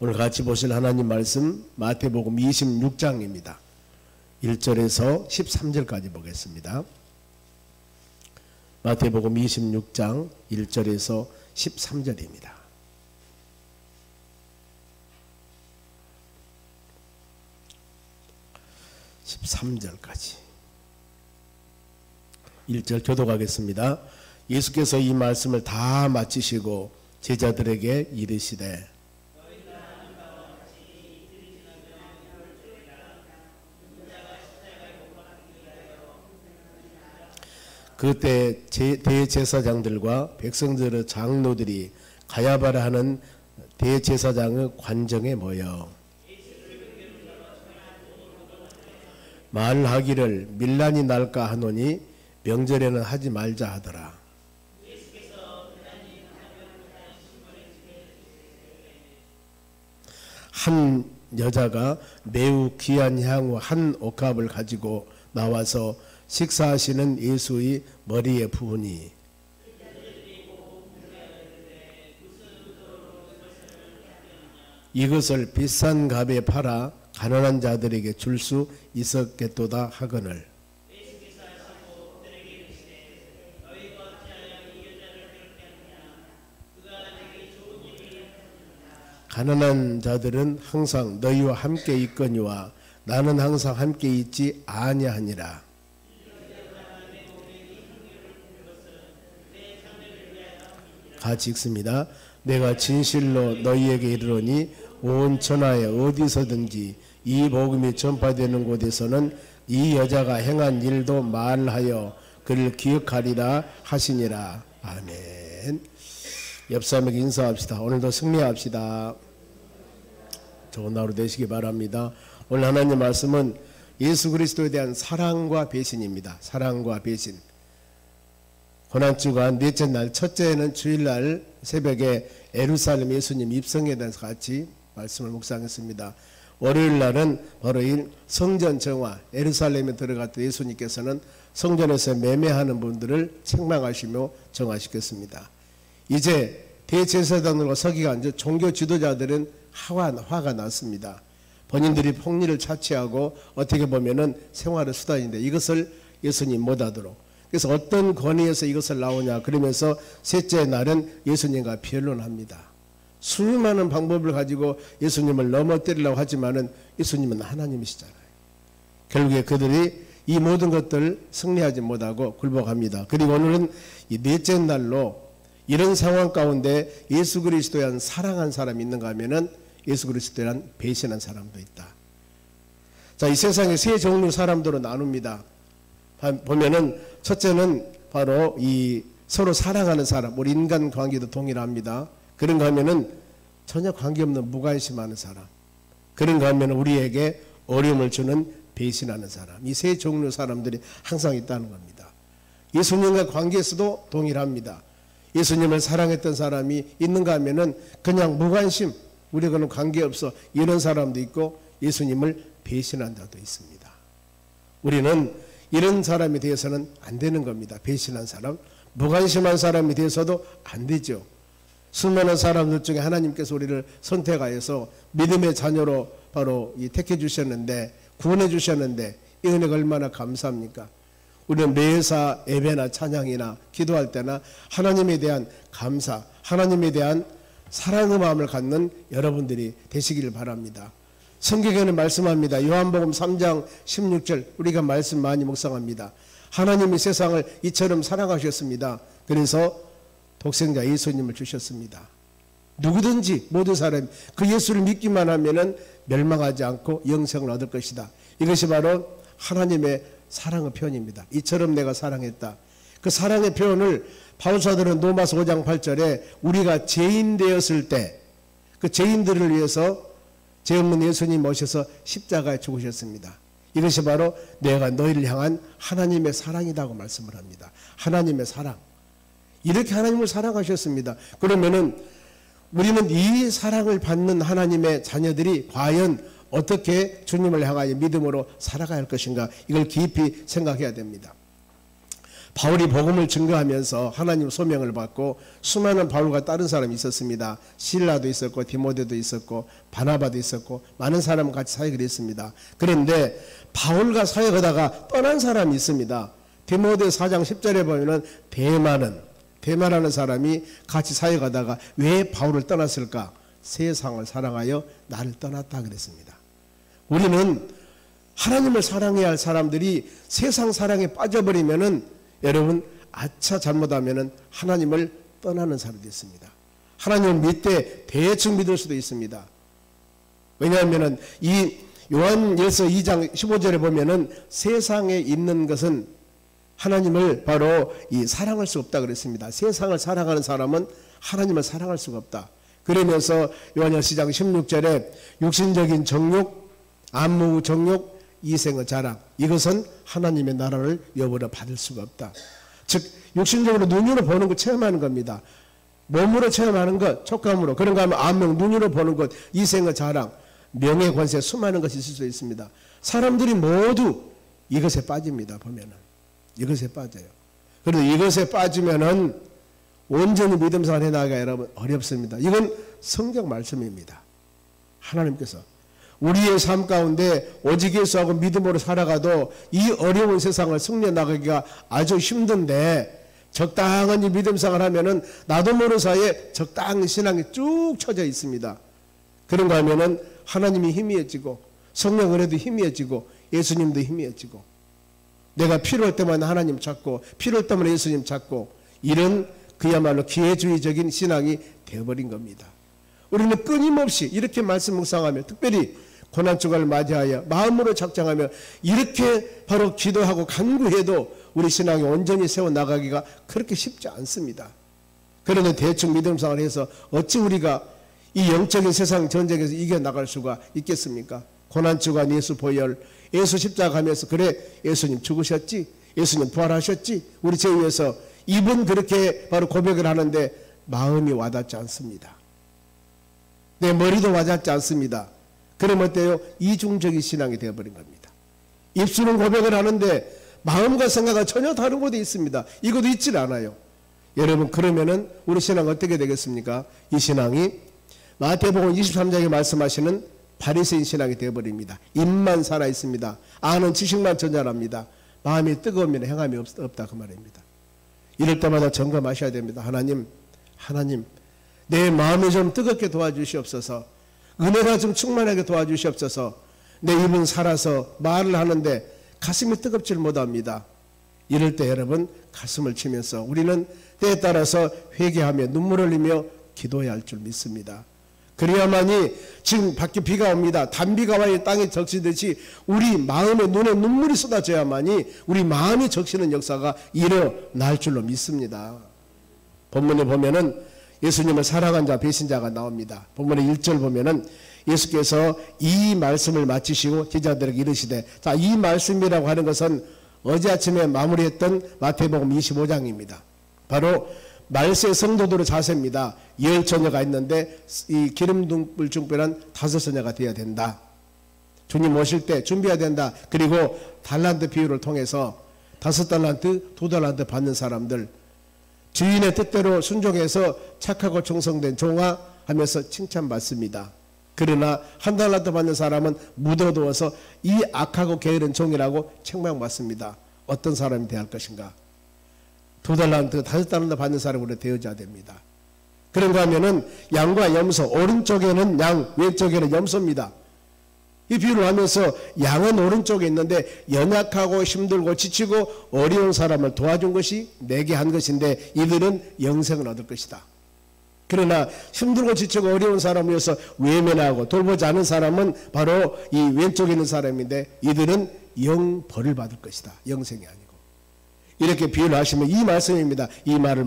오늘 같이 보실 하나님 말씀 마태복음 26장입니다. 1절에서 13절까지 보겠습니다. 마태복음 26장 1절에서 13절입니다. (13절까지) 1절 교독하겠습니다. 예수께서 이 말씀을 다 마치시고 제자들에게 이르시되 그때 대제사장들과 백성들의 장로들이 가야바라 하는 대제사장의 관정에 모여 말하기를 밀란이 날까 하노니 명절에는 하지 말자 하더라. 한 여자가 매우 귀한 향후 한 옥합을 가지고 나와서 식사하시는 예수의 머리에 부으니 이것을 비싼 값에 팔아 가난한 자들에게 줄 수 있었겠도다 하거늘 가난한 자들은 항상 너희와 함께 있거니와 나는 항상 함께 있지 아니하니라. 같이 읽습니다. 내가 진실로 너희에게 이르노니 온 천하에 어디서든지 이 복음이 전파되는 곳에서는 이 여자가 행한 일도 말하여 그를 기억하리라 하시니라. 아멘. 옆 사람에게 인사합시다. 오늘도 승리합시다. 좋은 하루 되시기 바랍니다. 오늘 하나님 말씀은 예수 그리스도에 대한 사랑과 배신입니다. 사랑과 배신. 고난주간 넷째 날, 첫째는 주일날 새벽에 예루살렘 예수님 입성에 대해서 같이 말씀을 묵상했습니다. 월요일 날은 바로 이 성전 정화, 예루살렘에 들어갔던 예수님께서는 성전에서 매매하는 분들을 책망하시며 정화시켰습니다. 이제 대제사장들과 서기가 앉아 종교 지도자들은 화가 났습니다. 본인들이 폭리를 차치하고 어떻게 보면은 생활의 수단인데 이것을 예수님 못하도록. 그래서 어떤 권위에서 이것을 나오냐 그러면서 셋째 날은 예수님과 변론합니다. 수많은 방법을 가지고 예수님을 넘어뜨리려고 하지만은 예수님은 하나님이시잖아요. 결국에 그들이 이 모든 것들을 승리하지 못하고 굴복합니다. 그리고 오늘은 이 넷째 날로 이런 상황 가운데 예수 그리스도에 대한 사랑한 사람이 있는가 하면은 예수 그리스도에 대한 배신한 사람도 있다. 자, 이 세상에 세 종류 사람들로 나눕니다. 보면은 첫째는 바로 이 서로 사랑하는 사람, 우리 인간 관계도 동일합니다. 그런가 하면은 전혀 관계없는 무관심하는 사람, 그런가 하면은 우리에게 어려움을 주는 배신하는 사람, 이 세 종류 사람들이 항상 있다는 겁니다. 예수님과 관계에서도 동일합니다. 예수님을 사랑했던 사람이 있는가 하면은 그냥 무관심, 우리하고는 관계없어 이런 사람도 있고 예수님을 배신한 자도 있습니다. 우리는 이런 사람에 대해서는 안 되는 겁니다. 배신한 사람, 무관심한 사람에 대해서도 안 되죠. 수많은 사람들 중에 하나님께서 우리를 선택하여서 믿음의 자녀로 바로 택해 주셨는데, 구원해 주셨는데 이 은혜가 얼마나 감사합니까? 우리는 매사 예배나 찬양이나 기도할 때나 하나님에 대한 감사, 하나님에 대한 사랑의 마음을 갖는 여러분들이 되시기를 바랍니다. 성경에는 말씀합니다. 요한복음 3장 16절 우리가 말씀 많이 묵상합니다. 하나님이 세상을 이처럼 사랑하셨습니다. 그래서 독생자 예수님을 주셨습니다. 누구든지 모든 사람이 그 예수를 믿기만 하면은 멸망하지 않고 영생을 얻을 것이다. 이것이 바로 하나님의 사랑의 표현입니다. 이처럼 내가 사랑했다. 그 사랑의 표현을 바울사도는 로마서 5장 8절에 우리가 죄인 되었을 때 그 죄인들을 위해서 죄 없는 예수님 오셔서 십자가에 죽으셨습니다. 이것이 바로 내가 너희를 향한 하나님의 사랑이라고 말씀을 합니다. 하나님의 사랑. 이렇게 하나님을 사랑하셨습니다. 그러면은 우리는 이 사랑을 받는 하나님의 자녀들이 과연 어떻게 주님을 향하여 믿음으로 살아가야 할 것인가, 이걸 깊이 생각해야 됩니다. 바울이 복음을 증거하면서 하나님 소명을 받고 수많은 바울과 다른 사람이 있었습니다. 실라도 있었고 디모데도 있었고 바나바도 있었고 많은 사람과 같이 사역을 했습니다. 그런데 바울과 사역하다가 떠난 사람이 있습니다. 디모데 4장 10절에 보면은 대마라는 사람이 같이 사역하다가 왜 바울을 떠났을까? 세상을 사랑하여 나를 떠났다 그랬습니다. 우리는 하나님을 사랑해야 할 사람들이 세상 사랑에 빠져버리면은 여러분 아차 잘못하면은 하나님을 떠나는 사람이 됐습니다. 하나님을 믿되 대충 믿을 수도 있습니다. 왜냐하면은 이 요한일서 2장 15절에 보면은 세상에 있는 것은 하나님을 바로 이 사랑할 수 없다 그랬습니다. 세상을 사랑하는 사람은 하나님을 사랑할 수가 없다. 그러면서 요한일서 2장 16절에 육신적인 정욕, 안무 정욕, 이생의 자랑, 이것은 하나님의 나라를 여부러 받을 수가 없다. 즉 육신적으로 눈으로 보는 것 체험하는 겁니다. 몸으로 체험하는 것, 촉감으로, 그런가 하면 안목, 눈으로 보는 것, 이생의 자랑, 명예, 권세, 수많은 것이 있을 수 있습니다. 사람들이 모두 이것에 빠집니다. 보면은 이것에 빠져요. 그런데 이것에 빠지면은 온전히 믿음 생활 해나가기가 여러분 어렵습니다. 이건 성경 말씀입니다. 하나님께서 우리의 삶 가운데 오직 예수하고 믿음으로 살아가도 이 어려운 세상을 승리해 나가기가 아주 힘든데 적당한 이 믿음 생활을 하면은 나도 모르는 사이에 적당한 신앙이 쭉 쳐져 있습니다. 그런가 하면은 하나님이 희미해지고 성령 은혜도 희미해지고 예수님도 희미해지고 내가 필요할 때마다 하나님 찾고 필요할 때마다 예수님 찾고 이런 그야말로 기회주의적인 신앙이 되어버린 겁니다. 우리는 끊임없이 이렇게 말씀 묵상하며 특별히 고난주간을 맞이하여 마음으로 작정하며 이렇게 바로 기도하고 간구해도 우리 신앙이 온전히 세워나가기가 그렇게 쉽지 않습니다. 그런데 대충 믿음 생활을 해서 어찌 우리가 이 영적인 세상 전쟁에서 이겨나갈 수가 있겠습니까? 고난주간 예수 보혈, 예수 십자가 가면서 그래 예수님 죽으셨지, 예수님 부활하셨지, 우리 죄 위해서 이분 그렇게 바로 고백을 하는데 마음이 와닿지 않습니다. 내 머리도 와닿지 않습니다. 그러면 어때요? 이중적인 신앙이 되어버린 겁니다. 입술은 고백을 하는데 마음과 생각은 전혀 다른 곳에 있습니다. 이것도 있질 않아요. 여러분 그러면은 우리 신앙 어떻게 되겠습니까? 이 신앙이 마태복음 23장에 말씀하시는 바리새인 신앙이 되어버립니다. 입만 살아있습니다. 아는 지식만 전달합니다. 마음이 뜨거우면 행함이 없다 그 말입니다. 이럴 때마다 점검하셔야 됩니다. 하나님 내 마음이 좀 뜨겁게 도와주시옵소서. 은혜가 좀 충만하게 도와주시옵소서. 내 입은 살아서 말을 하는데 가슴이 뜨겁질 못합니다. 이럴 때 여러분 가슴을 치면서 우리는 때에 따라서 회개하며 눈물을 흘리며 기도해야 할 줄 믿습니다. 그래야만이 지금 밖에 비가 옵니다. 단비가 와야 땅에 적시듯이 우리 마음에 눈에 눈물이 쏟아져야만이 우리 마음이 적시는 역사가 일어날 줄로 믿습니다. 본문에 보면은 예수님을 사랑한 자 배신자가 나옵니다. 본문의 1절 보면은 예수께서 이 말씀을 마치시고 제자들에게 이르시되, 자, 이 말씀이라고 하는 것은 어제 아침에 마무리했던 마태복음 25장입니다. 바로 말세 성도들의 자세입니다. 10처녀가 있는데 이 기름둥불 중별한 5처녀가 되어야 된다. 주님 오실 때 준비해야 된다. 그리고 달란트 비유를 통해서 5달란트, 2달란트 받는 사람들, 주인의 뜻대로 순종해서 착하고 충성된 종아 하면서 칭찬받습니다. 그러나 1달란트 받는 사람은 묻어두어서 이 악하고 게으른 종이라고 책망받습니다. 어떤 사람이 대할 것인가? 2달란트, 5달란트 받는 사람으로 되어져야 됩니다. 그런가 하면은 양과 염소, 오른쪽에는 양, 왼쪽에는 염소입니다. 이 비유를 하면서 양은 오른쪽에 있는데 연약하고 힘들고 지치고 어려운 사람을 도와준 것이 내게 한 것인데 이들은 영생을 얻을 것이다. 그러나 힘들고 지치고 어려운 사람을 위해서 외면하고 돌보지 않은 사람은 바로 이 왼쪽에 있는 사람인데 이들은 영벌을 받을 것이다. 영생이 아니고. 이렇게 비유를 하시면 이 말씀입니다. 이 말을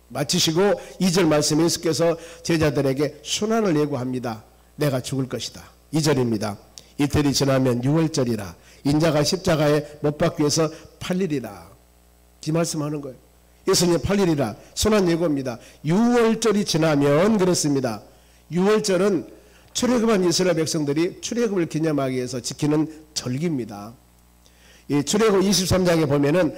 마치시고 2절 말씀 예수께서 제자들에게 순환을 예고합니다. 내가 죽을 것이다. 2절입니다. 이틀이 지나면 6월절이라 인자가 십자가에 못 박기 위해서 팔리리라. 이 말씀하는 거예요. 예수님 팔리리라. 순환 예고입니다. 6월절이 지나면 그렇습니다. 6월절은 출애굽한 이스라엘 백성들이 출애굽을 기념하기 위해서 지키는 절기입니다. 이 출애굽 23장에 보면은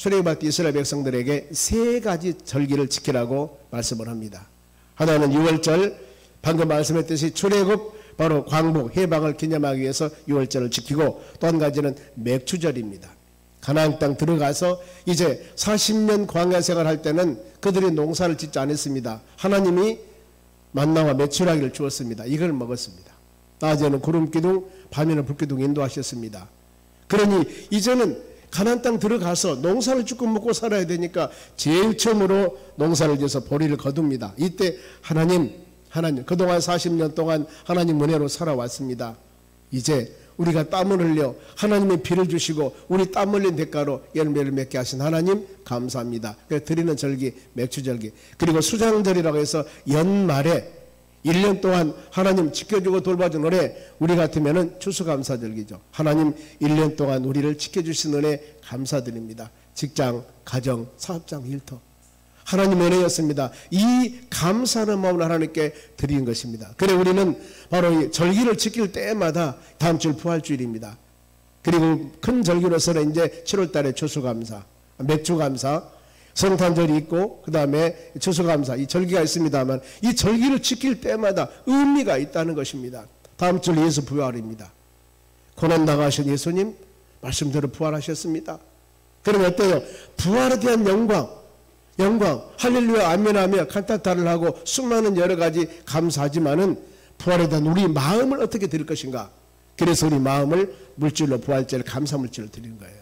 출애굽할 때 이스라엘 백성들에게 세 가지 절기를 지키라고 말씀을 합니다. 하나는 유월절, 방금 말씀했듯이 출애굽 바로 광복 해방을 기념하기 위해서 유월절을 지키고, 또 한 가지는 맥추절입니다. 가나안 땅 들어가서 이제 40년 광야 생활할 때는 그들이 농사를 짓지 않았습니다. 하나님이 만나와 메추라기를 주었습니다. 이걸 먹었습니다. 낮에는 구름기둥, 밤에는 불기둥 인도하셨습니다. 그러니 이제는 가나안 땅 들어가서 농사를 짓고 먹고 살아야 되니까 제일 처음으로 농사를 지어서 보리를 거둡니다. 이때 하나님 그동안 40년 동안 하나님 은혜로 살아왔습니다. 이제 우리가 땀을 흘려 하나님의 비를 주시고 우리 땀 흘린 대가로 열매를 맺게 하신 하나님 감사합니다. 그래서 드리는 절기 맥추절기, 그리고 수장절이라고 해서 연말에 1년 동안 하나님 지켜주고 돌봐준 은혜, 우리 같으면은 추수감사절기죠. 하나님 1년 동안 우리를 지켜주신 은혜 감사드립니다. 직장, 가정, 사업장, 일터 하나님 은혜였습니다. 이 감사하는 마음을 하나님께 드리는 것입니다. 그래 우리는 바로 이 절기를 지킬 때마다, 다음 주 부활주일입니다. 그리고 큰 절기로서는 이제 7월 달에 추수감사, 맥주감사, 성탄절이 있고 그 다음에 추수감사, 이 절기가 있습니다만 이 절기를 지킬 때마다 의미가 있다는 것입니다. 다음 주 예수 부활입니다. 고난당하신 예수님 말씀대로 부활하셨습니다. 그럼 어때요? 부활에 대한 영광 할렐루야 아멘하며 칸타타를 하고 수많은 여러 가지 감사하지만은 부활에 대한 우리 마음을 어떻게 드릴 것인가. 그래서 우리 마음을 물질로 부활절 감사물질로 드리는 거예요.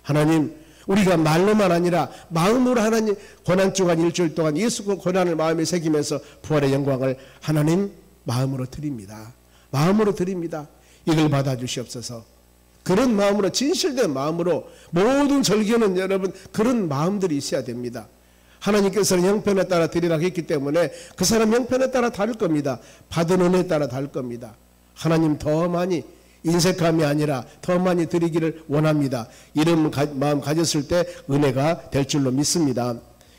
하나님, 우리가 말로만 아니라 마음으로 하나님 고난주간 일주일 동안 예수 고난을 마음에 새기면서 부활의 영광을 하나님 마음으로 드립니다. 마음으로 드립니다. 이걸 받아주시옵소서. 그런 마음으로, 진실된 마음으로 모든 절기는 여러분 그런 마음들이 있어야 됩니다. 하나님께서는 형편에 따라 드리라고 했기 때문에 그 사람 형편에 따라 다를 겁니다. 받은 은혜에 따라 다를 겁니다. 하나님 더 많이, 인색함이 아니라 더 많이 드리기를 원합니다. 이런 마음 가졌을 때 은혜가 될 줄로 믿습니다.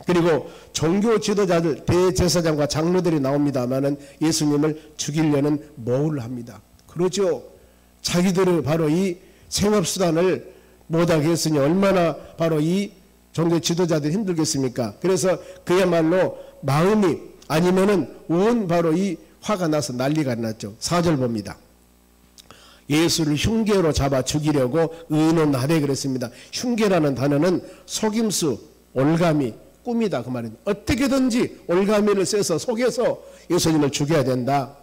그리고 종교 지도자들, 대제사장과 장로들이 나옵니다마는 예수님을 죽이려는 모험을 합니다. 그러죠. 자기들은 바로 이 생업수단을 못하게 했으니 얼마나 바로 이 종교 지도자들이 힘들겠습니까? 그래서 그야말로 마음이 아니면은 온 바로 이 화가 나서 난리가 났죠. 4절 봅니다. 예수를 흉계로 잡아 죽이려고 의논하되 그랬습니다. 흉계라는 단어는 속임수, 올가미, 꿈이다 그 말입니다. 어떻게든지 올가미를 써서 속여서 예수님을 죽여야 된다.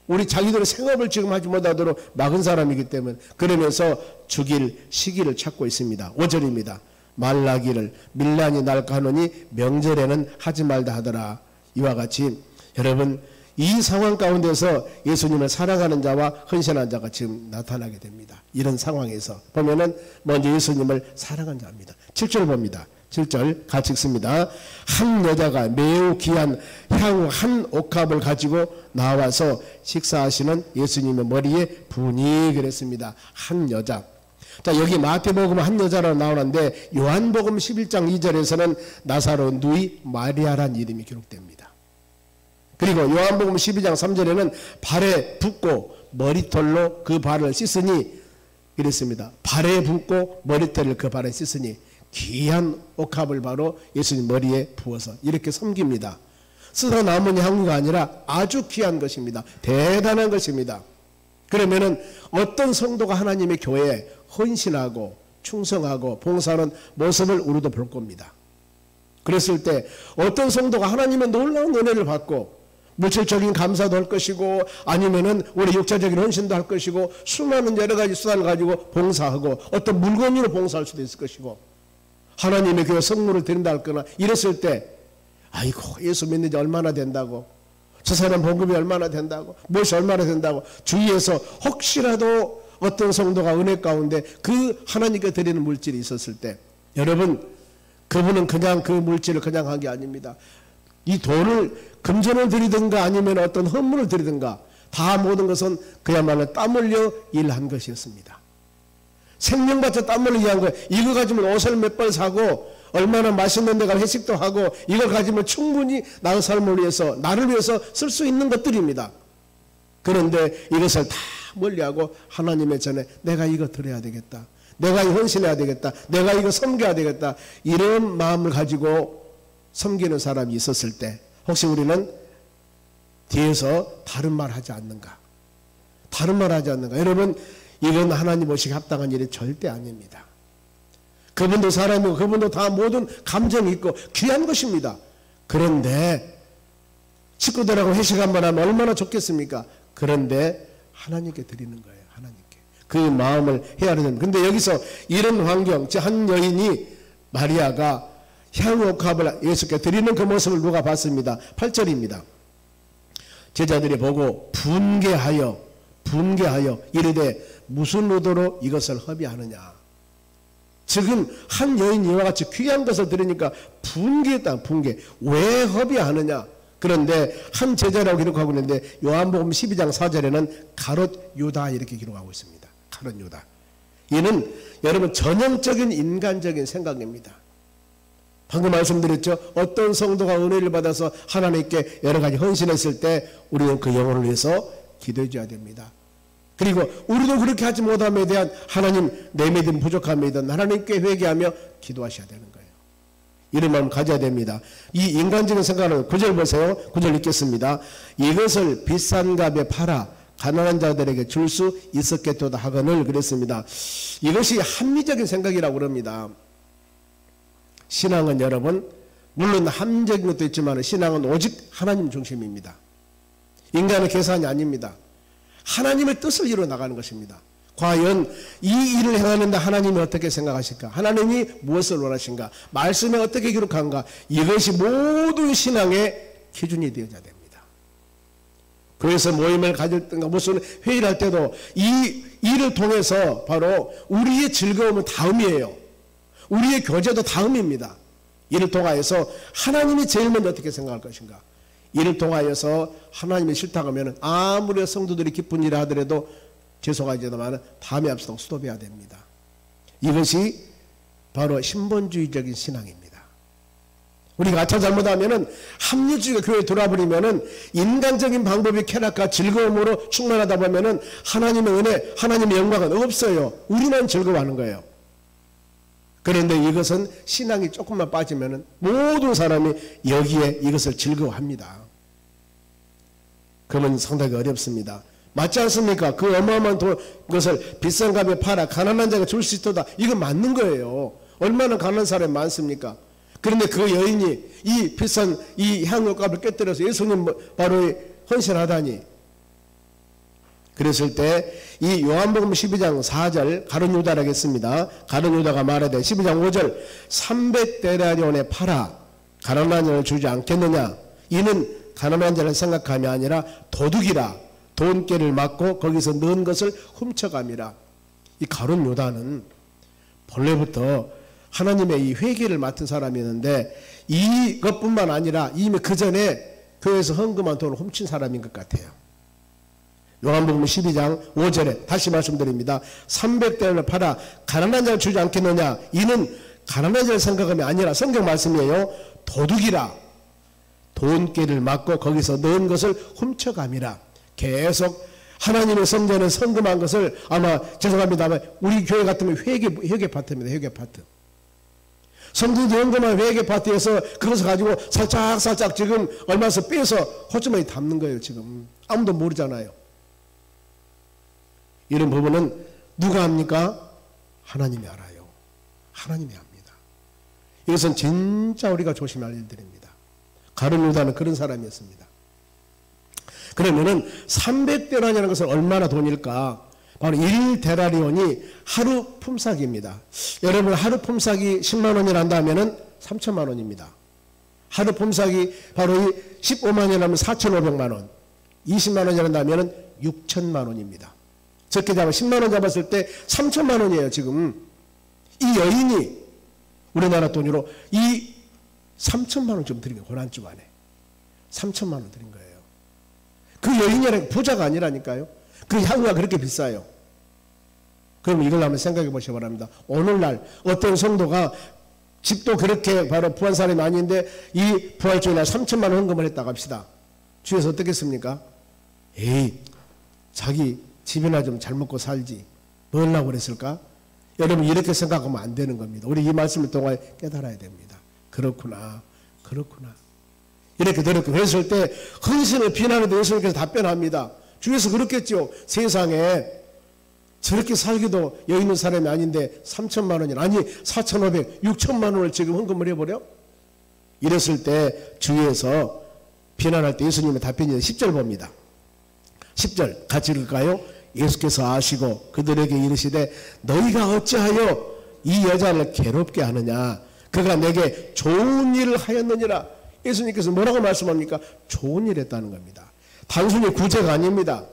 우리 자기들의 생업을 지금 하지 못하도록 막은 사람이기 때문에 그러면서 죽일 시기를 찾고 있습니다. 5절입니다. 말라기를 밀란이 날까 하노니 명절에는 하지 말다 하더라. 이와 같이 여러분 이 상황 가운데서 예수님을 사랑하는 자와 헌신한 자가 지금 나타나게 됩니다. 이런 상황에서 보면은 먼저 예수님을 사랑한 자입니다. 7절 봅니다. 7절 같이 읽습니다. 한 여자가 매우 귀한 향 한 옥합을 가지고 나와서 식사하시는 예수님의 머리에 부니 그랬습니다. 한 여자. 자, 여기 마태복음 한 여자로 나오는데 요한복음 11장 2절에서는 나사로 누이 마리아란 이름이 기록됩니다. 그리고 요한복음 12장 3절에는 발에 붓고 머리털로 그 발을 씻으니 그랬습니다. 발에 붓고 머리털을 그 발에 씻으니 귀한 옥합을 바로 예수님 머리에 부어서 이렇게 섬깁니다. 쓰다 남은 향유가 아니라 아주 귀한 것입니다. 대단한 것입니다. 그러면은 어떤 성도가 하나님의 교회에 헌신하고 충성하고 봉사하는 모습을 우리도 볼 겁니다. 그랬을 때 어떤 성도가 하나님의 놀라운 은혜를 받고 물질적인 감사도 할 것이고 아니면은 우리 육체적인 헌신도 할 것이고 수많은 여러 가지 수단을 가지고 봉사하고 어떤 물건으로 봉사할 수도 있을 것이고 하나님의 교회 성물을 드린다 할 거나 이랬을 때 아이고 예수 믿는 지 얼마나 된다고 저 사람 봉급이 얼마나 된다고 무엇이 얼마나 된다고 주위에서 혹시라도 어떤 성도가 은혜 가운데 그 하나님께 드리는 물질이 있었을 때 여러분 그분은 그냥 그 물질을 그냥 한 게 아닙니다. 이 돈을 금전을 드리든가 아니면 어떤 헌물을 드리든가 다 모든 것은 그야말로 땀 흘려 일한 것이었습니다. 생명 바쳐 땀 흘려 일한 거예요. 이거 가지면 옷을 몇 벌 사고 얼마나 맛있는 데가 회식도 하고 이걸 가지면 충분히 나의 삶을 위해서 나를 위해서 쓸 수 있는 것들입니다. 그런데 이것을 다 멀리하고 하나님의 전에 내가 이거 드려야 되겠다. 내가 이거 헌신해야 되겠다. 내가 이거 섬겨야 되겠다. 이런 마음을 가지고 섬기는 사람이 있었을 때 혹시 우리는 뒤에서 다른 말 하지 않는가? 다른 말 하지 않는가? 여러분, 이건 하나님 보시기에 합당한 일이 절대 아닙니다. 그분도 사람이고 그분도 다 모든 감정이 있고 귀한 것입니다. 그런데 식구들하고 회식 한번 하면 얼마나 좋겠습니까? 그런데 하나님께 드리는 거예요. 하나님께. 그 마음을 헤아려야 됩니다. 근데 여기서 이런 환경, 한 여인이 마리아가 향유옥합을 예수께 드리는 그 모습을 누가 봤습니다. 8절입니다. 제자들이 보고 분개하여 이르되 무슨 의도로 이것을 허비하느냐. 지금 한 여인이 이와 같이 귀한 것을 들으니까 분개했다. 분개. 왜 허비하느냐. 그런데 한 제자라고 기록하고 있는데 요한복음 12장 4절에는 가롯 유다 이렇게 기록하고 있습니다. 가롯 유다. 이는 여러분 전형적인 인간적인 생각입니다. 방금 말씀드렸죠. 어떤 성도가 은혜를 받아서 하나님께 여러 가지 헌신했을 때 우리는 그 영혼을 위해서 기도해 줘야 됩니다. 그리고 우리도 그렇게 하지 못함에 대한 하나님 내 믿음 부족함이든 하나님께 회개하며 기도하셔야 되는 거예요. 이런 마음 가져야 됩니다. 이 인간적인 생각은 9절 보세요. 9절 읽겠습니다. 이것을 비싼 값에 팔아 가난한 자들에게 줄 수 있었겠도다 하거늘 그랬습니다. 이것이 합리적인 생각이라고 그럽니다. 신앙은 여러분 물론 합리적인 것도 있지만 신앙은 오직 하나님 중심입니다. 인간의 계산이 아닙니다. 하나님의 뜻을 이루어 나가는 것입니다. 과연 이 일을 행하는데 하나님이 어떻게 생각하실까? 하나님이 무엇을 원하신가? 말씀에 어떻게 기록한가? 이것이 모든 신앙의 기준이 되어야 됩니다. 그래서 모임을 가질 때가 무슨 회의를 할 때도 이 일을 통해서 바로 우리의 즐거움은 다음이에요. 우리의 교제도 다음입니다. 이를 통하여서 하나님이 제일 먼저 어떻게 생각할 것인가? 이를 통하여서 하나님이 싫다고 하면 아무리 성도들이 기쁜 일을 하더라도 죄송하지만 다음에 앞서 스톱해야 됩니다. 이것이 바로 신본주의적인 신앙입니다. 우리가 아차 잘못하면 합리주의가 교회에 돌아버리면 인간적인 방법이 쾌락과 즐거움으로 충만하다 보면 하나님의 은혜, 하나님의 영광은 없어요. 우리만 즐거워하는 거예요. 그런데 이것은 신앙이 조금만 빠지면 모든 사람이 여기에 이것을 즐거워합니다. 그러면 상당히 어렵습니다. 맞지 않습니까? 그 어마어마한 것을 비싼 값에 팔아 가난한 자가 줄 수 있도다. 이건 맞는 거예요. 얼마나 가난한 사람이 많습니까? 그런데 그 여인이 이 비싼 이 향유값을 깨뜨려서 예수님 바로 헌신하다니. 그랬을 때 이 요한복음 12장 4절 가룟 유다라고 했습니다. 가룟 유다가 말하되 12장 5절 300데나리온에 팔아 가난한 자를 주지 않겠느냐. 이는 가난한 자를 생각함이 아니라 도둑이라 돈깨를 맞고 거기서 넣은 것을 훔쳐감이라. 이 가룟 유다는 본래부터 하나님의 이 회개를 맡은 사람이었는데 이것뿐만 아니라 이미 그 전에 교회에서 헌금한 돈을 훔친 사람인 것 같아요. 요한복음 12장 5절에 다시 말씀드립니다. 300대를 팔아 가난한 자를 주지 않겠느냐. 이는 가난한 자를 생각함이 아니라 성경 말씀이에요. 도둑이라 돈깨를 맞고 거기서 넣은 것을 훔쳐감이라. 계속 하나님의 성전에 헌금한 것을 아마 죄송합니다만 우리 교회 같으면 회계 파트입니다. 회계 파트. 성전에 헌금한 회계 파트에서 그것을 가지고 살짝 지금 얼마서 빼서 호주머니 담는 거예요. 지금 아무도 모르잖아요. 이런 부분은 누가 합니까? 하나님이 알아요. 하나님이 합니다. 이것은 진짜 우리가 조심할 일들입니다. 가룟 유다는 그런 사람이었습니다. 그러면은 300데나리온이라는 것은 얼마나 돈일까? 바로 1데나리온이 하루 품삯입니다. 여러분 하루 품삯이 10만 원이란다 하면은 3천만 원입니다. 하루 품삯이 바로 이 15만 원이라면 4,500만 원, 20만 원이란다 하면은 6천만 원입니다. 적게 잡아 10만 원 잡았을 때 3천만 원이에요. 지금 이 여인이 우리나라 돈으로 이 3천만 원 좀 드린 거예요. 고난주 안에 3천만 원 드린 거예요. 그 여인이 부자가 아니라니까요. 그 향유가 그렇게 비싸요. 그럼 이걸 한번 생각해 보시기 바랍니다. 오늘날 어떤 성도가 집도 그렇게 바로 부한 사람이 아닌데 이 부활주일날 3천만 원 헌금을 했다고 합시다. 주에서 어떻겠습니까? 에이 자기 집이나 좀 잘 먹고 살지 뭐 하려고 그랬을까? 여러분 이렇게 생각하면 안 되는 겁니다. 우리 이 말씀을 통해 깨달아야 됩니다. 그렇구나. 이렇게 들었고 그랬을 때 헌신을 비난해도 예수님께서 답변합니다. 주께서 그렇겠죠. 세상에 저렇게 살기도 여유 있는 사람이 아닌데 3천만 원이 아니 4,500, 6천만 원을 지금 헌금을 해버려? 이랬을 때 주위에서 비난할 때 예수님의 답변이 10절 봅니다. 10절 같이 읽을까요? 예수께서 아시고 그들에게 이르시되 너희가 어찌하여 이 여자를 괴롭게 하느냐? 그가 내게 좋은 일을 하였느니라. 예수님께서 뭐라고 말씀합니까? 좋은 일 했다는 겁니다. 단순히 구제가 아닙니다.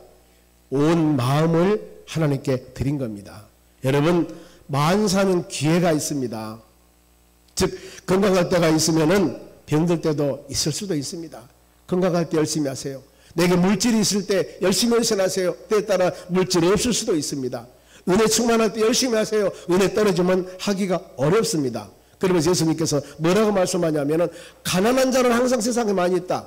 온 마음을 하나님께 드린 겁니다. 여러분 만사는 기회가 있습니다. 즉 건강할 때가 있으면은 병들 때도 있을 수도 있습니다. 건강할 때 열심히 하세요. 내게 물질이 있을 때 열심히 헌신하세요. 때에 따라 물질이 없을 수도 있습니다. 은혜 충만할 때 열심히 하세요. 은혜 떨어지면 하기가 어렵습니다. 그러면서 예수님께서 뭐라고 말씀하냐면은 가난한 자는 항상 세상에 많이 있다.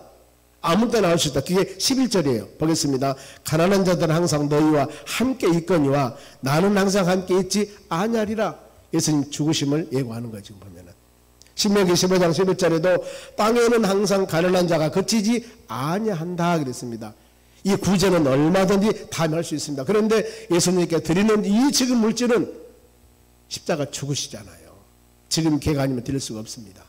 아무 때나 할 수 있다. 그게 11절이에요. 보겠습니다. 가난한 자들은 항상 너희와 함께 있거니와 나는 항상 함께 있지 아니하리라. 예수님 죽으심을 예고하는 거예요. 지금 보면은 신명기 15장 11절에도 땅에는 항상 가난한 자가 그치지 아니한다 그랬습니다. 이 구제는 얼마든지 다 할 수 있습니다. 그런데 예수님께 드리는 이 지금 물질은 십자가 죽으시잖아요. 지금 기회가 아니면 드릴 수가 없습니다.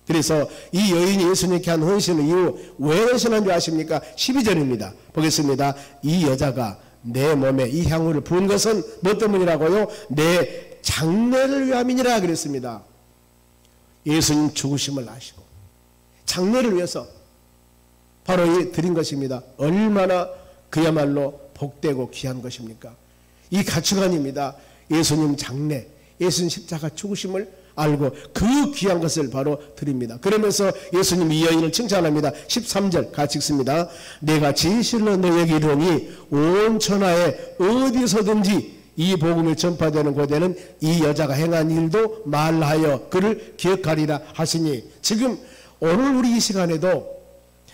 그래서 이 여인이 예수님께 한 헌신의 이유 왜 헌신한 줄 아십니까? 12절입니다. 보겠습니다. 이 여자가 내 몸에 이 향유를 부은 것은 뭐 때문이라고요? 내 장례를 위함이니라 그랬습니다. 예수님 죽으심을 아시고 장례를 위해서 바로 이 드린 것입니다. 얼마나 그야말로 복되고 귀한 것입니까? 이 가치관입니다. 예수님 장례, 예수님 십자가 죽으심을 알고 그 귀한 것을 바로 드립니다. 그러면서 예수님 이 여인을 칭찬합니다. 13절 같이 읽습니다. 내가 진실로 너에게 이르노니 온 천하에 어디서든지 이 복음이 전파되는 곳에는 이 여자가 행한 일도 말하여 그를 기억하리라 하시니 지금 오늘 우리 이 시간에도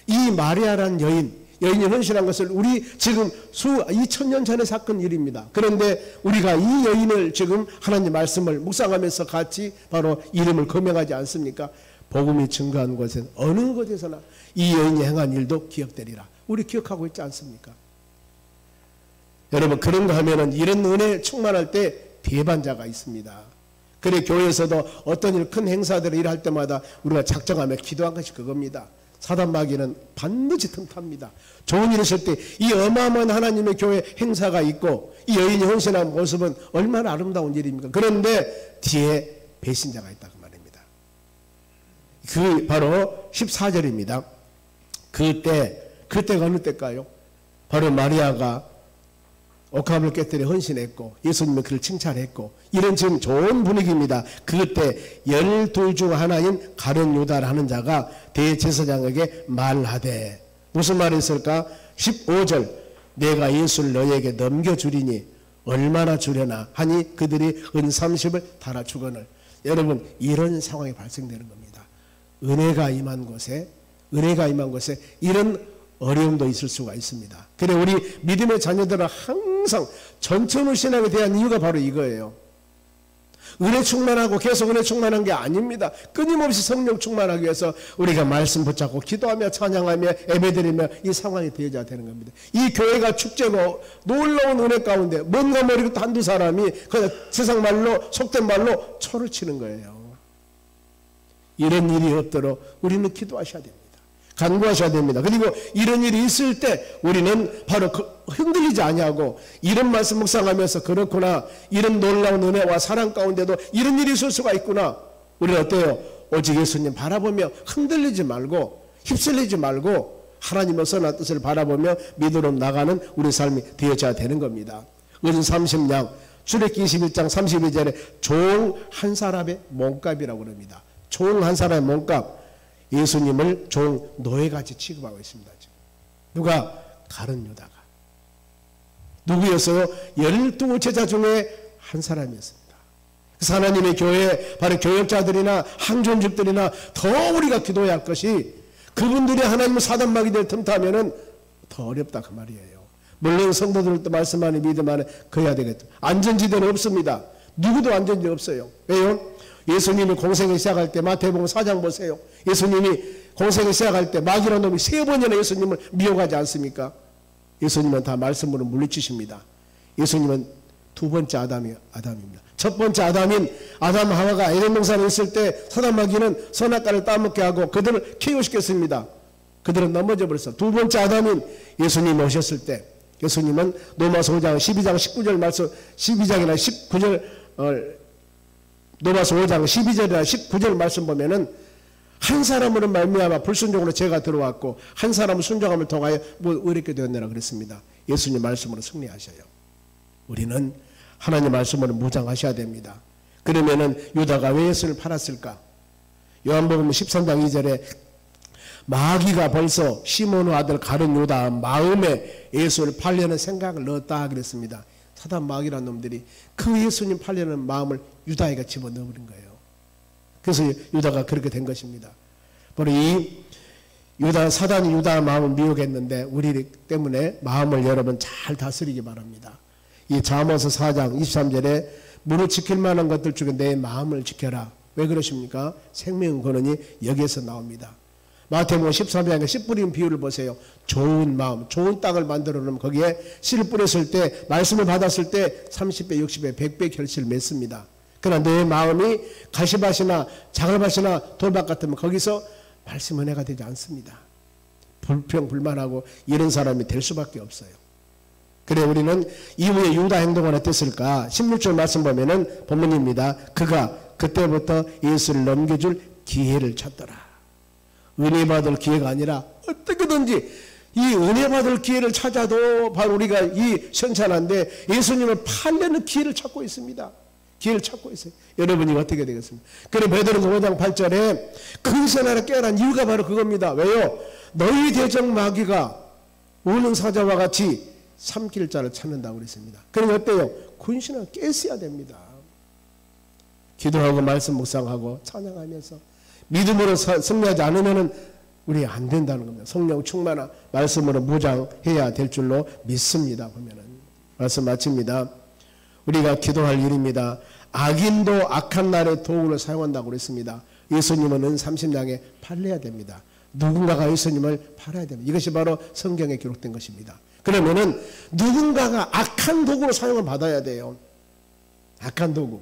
이 마리아라는 여인이 헌신한 것을 우리 지금 2000년 전의 사건 일입니다. 그런데 우리가 이 여인을 지금 하나님 말씀을 묵상하면서 같이 바로 이름을 거명하지 않습니까? 복음이 증거한 곳엔 어느 곳에서나 이 여인이 행한 일도 기억되리라. 우리 기억하고 있지 않습니까? 여러분 그런가 하면은 이런 은혜 충만할 때 배반자가 있습니다. 그래 교회에서도 어떤 일 큰 행사들을 일할 때마다 우리가 작정하며 기도한 것이 그겁니다. 사단마귀는 반드시 틈탑니다. 좋은 일 있을 때 이 어마어마한 하나님의 교회 행사가 있고 이 여인이 헌신한 모습은 얼마나 아름다운 일입니까? 그런데 뒤에 배신자가 있다 그 말입니다. 그 바로 14절입니다. 그때가 어느 때일까요? 바로 마리아가 옥합을 깨뜨려 헌신했고 예수님은 그를 칭찬했고 이런 지금 좋은 분위기입니다. 그때 12 중 하나인 가룟 유다를 하는 자가 대제사장에게 말하되 무슨 말이 있을까? 15절 내가 예수를 너에게 넘겨주리니 얼마나 주려나 하니 그들이 은 30을 달아주거늘. 여러분 이런 상황이 발생되는 겁니다. 은혜가 임한 곳에 이런 어려움도 있을 수가 있습니다. 그래 우리 믿음의 자녀들은 항상 전천후 신앙에 대한 이유가 바로 이거예요. 은혜 충만하고 계속 은혜 충만한 게 아닙니다. 끊임없이 성령 충만하기 위해서 우리가 말씀 붙잡고 기도하며 찬양하며 예배드리며 이 상황이 되어야 되는 겁니다. 이 교회가 축제고 놀라운 은혜 가운데 뭔가 모르고 한두 사람이 그냥 세상 말로 속된 말로 초를 치는 거예요. 이런 일이 없도록 우리는 기도하셔야 됩니다. 간구하셔야 됩니다. 그리고 이런 일이 있을 때 우리는 바로 흔들리지 아니하고 이런 말씀 묵상하면서 그렇구나 이런 놀라운 은혜와 사랑 가운데도 이런 일이 있을 수가 있구나. 우리는 어때요? 오직 예수님 바라보며 흔들리지 말고 휩쓸리지 말고 하나님의 선한 뜻을 바라보며 믿음으로 나가는 우리 삶이 되어져야 되는 겁니다. 은 30냥 출애굽기 21장 32절에 종 한 사람의 몸값이라고 그럽니다. 종 한 사람의 몸값. 예수님을 종 노예같이 취급하고 있습니다. 지금. 누가? 가룟 유다가. 누구였어요? 12 제자 중에 한 사람이었습니다. 그래서 하나님의 교회, 바로 교역자들이나 항존직들이나 더 우리가 기도해야 할 것이 그분들이 하나님의 사단마귀들 틈타면은 더 어렵다 그 말이에요. 물론 성도들도 말씀 안에 믿음 안에 그래야 되겠죠. 안전지대는 없습니다. 누구도 안 된 적 없어요. 왜요? 예수님이 공생을 시작할 때 마태복음 4장 보세요. 예수님이 공생을 시작할 때 마귀라는 놈이 3번이나 예수님을 미혹하지 않습니까? 예수님은 다 말씀으로 물리치십니다. 예수님은 두 번째 아담입니다. 첫 번째 아담인 아담 하와가 에덴 동산에 있을 때 사단 마귀는 선악과를 따먹게 하고 그들을 키우시켰습니다. 그들은 넘어져 버렸어. 두 번째 아담인 예수님이 오셨을 때 예수님은 로마서 5장 12장 19절 말씀 12장이나 19절 로마서 5장 12절이나 19절 말씀 보면은 한 사람으로 말미암아 불순종으로 죄가 들어왔고 한 사람은 순종함을 통하여 의롭게 되었느라 그랬습니다. 예수님 말씀으로 승리하셔요. 우리는 하나님 말씀으로 무장하셔야 됩니다. 그러면은 유다가 왜 예수를 팔았을까? 요한복음 13장 2절에 마귀가 벌써 시몬의 아들 가룟 유다 마음에 예수를 팔려는 생각을 넣었다 그랬습니다. 사단 마귀라는 놈들이 그 예수님 팔려는 마음을 유다에게 집어넣어버린 거예요. 그래서 유다가 그렇게 된 것입니다. 바로 이 사단이 유다의 마음을 미혹했는데 우리 때문에 마음을 여러분 잘 다스리기 바랍니다. 이 잠언서 4장 23절에 무릇 지킬 만한 것들 중에 내 마음을 지켜라. 왜 그러십니까? 생명 근원이 여기에서 나옵니다. 마태복음 13장의 씨 뿌리는 비유를 보세요. 좋은 마음, 좋은 땅을 만들어 놓으면 거기에 씨를 뿌렸을 때 말씀을 받았을 때 30배, 60배, 100배 결실을 맺습니다. 그러나 내 마음이 가시밭이나 자갈밭이나 돌밭 같으면 거기서 말씀 은혜가 되지 않습니다. 불평불만하고 이런 사람이 될 수밖에 없어요. 그래 우리는 이후에 유다 행동은 어땠을까? 16절 말씀 보면은 본문입니다. 그가 그때부터 예수를 넘겨줄 기회를 찾더라. 은혜 받을 기회가 아니라 어떻게든지 이 은혜 받을 기회를 찾아도 바로 우리가 이 현찬한데 예수님을 팔려는 기회를 찾고 있습니다. 기회를 찾고 있어요. 여러분이 어떻게 되겠습니까? 그래 베드로서 5장 8절에 근신하라 깨어난 이유가 바로 그겁니다. 왜요? 너희 대적 마귀가 우는 사자와 같이 삼킬 자를 찾는다고 그랬습니다. 그러면 어때요? 근신을 깼어야 됩니다. 기도하고 말씀 묵상하고 찬양하면서 믿음으로 승리하지 않으면 우리 안 된다는 겁니다. 성령 충만한 말씀으로 무장해야 될 줄로 믿습니다. 보면은 말씀 마칩니다. 우리가 기도할 일입니다. 악인도 악한 날에 도구를 사용한다고 그랬습니다. 예수님은 은 30냥에 팔려야 됩니다. 누군가가 예수님을 팔아야 됩니다. 이것이 바로 성경에 기록된 것입니다. 그러면은 누군가가 악한 도구로 사용을 받아야 돼요. 악한 도구.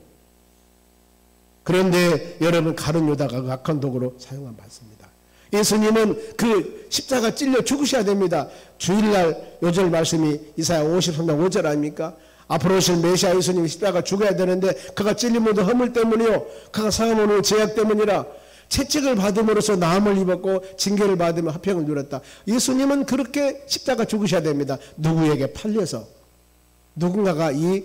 그런데 여러분 가룟 유다가 그 악한 도구로 사용을 받습니다. 예수님은 그 십자가 찔려 죽으셔야 됩니다. 주일날 요절 말씀이 이사야 53장 5절 아닙니까? 앞으로 오실 메시아 예수님이 십자가 죽어야 되는데 그가 찔림으로 허물 때문이요 그가 상함으로 제약 때문이라 채찍을 받음으로써 나음을 입었고 징계를 받으며 화평을 누렸다. 예수님은 그렇게 십자가 죽으셔야 됩니다. 누구에게 팔려서 누군가가 이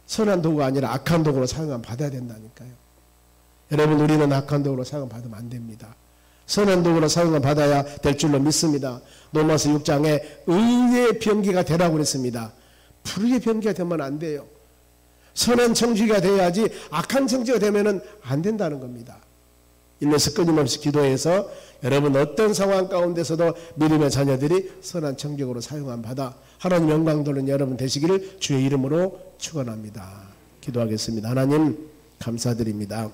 선한 도구가 아니라 악한 도구로 사용을 받아야 된다니까요. 여러분 우리는 악한 도구로 사용을 받으면 안 됩니다. 선한 도구로 사용을 받아야 될 줄로 믿습니다. 로마서 6장에 의의 병기가 되라고 그랬습니다. 불의의 병기가 되면 안 돼요. 선한 청지가 돼야지 악한 청지가 되면 안 된다는 겁니다. 일러서 끊임없이 기도해서 여러분 어떤 상황 가운데서도 믿음의 자녀들이 선한 청직으로 사용함 받아 하나님 영광 돌리는 여러분 되시기를 주의 이름으로 축원합니다. 기도하겠습니다. 하나님 감사드립니다.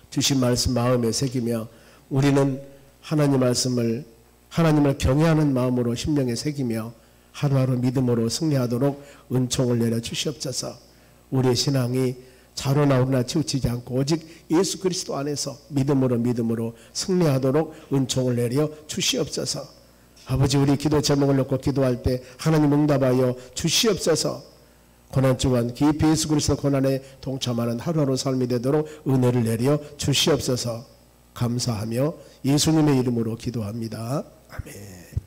주신 말씀 마음에 새기며 우리는 하나님을 경외하는 마음으로 심령에 새기며 하루하루 믿음으로 승리하도록 은총을 내려 주시옵소서. 우리의 신앙이 자로나 우리나 치우치지 않고 오직 예수 그리스도 안에서 믿음으로 승리하도록 은총을 내려 주시옵소서. 아버지 우리 기도 제목을 놓고 기도할 때 하나님 응답하여 주시옵소서. 고난주간 깊이 예수 그리스도 고난에 동참하는 하루하루 삶이 되도록 은혜를 내려 주시옵소서. 감사하며 예수님의 이름으로 기도합니다. 아멘.